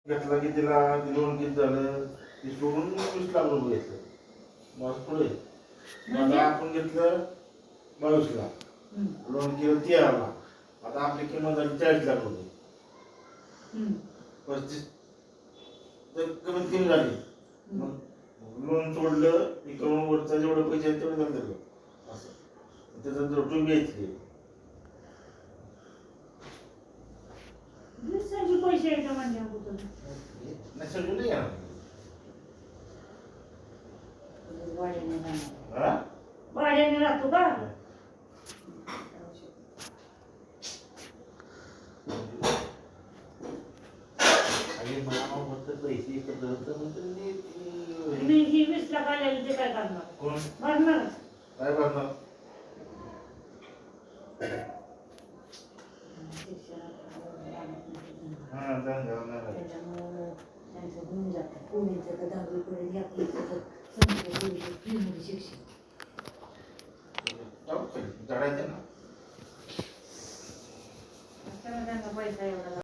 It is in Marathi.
घेतला की तिला लोन किती झालं ते सोडून 20 लाख रुपये घेतलं. मग पुढे आता आपण घेतलं 22 लाख, लोन केलं 13 लाख, आता आपली किंमत झाली 40 लाख रुपये. 35 तर कमीत कमी झाली. मग लोन सोडलं की करून वरचा जेवढे पैसे आहेत तेवढे झाले असं त्याचा जो टू बीएचके पैसे येतं म्हणजे नाही सगळं नाही येणार. भाड्याने राहतो का? पैसे एकत्र मी 20 लाख आलेले ते काय करणार? कोण भरणार काय करणार? हा त्याच्यामुळं त्यांचं होऊन जातं. पुण्याचं तर 10वी पर्यंत घातलं तर शिक्षण चढायचं ना त्यांना पैसा एवढा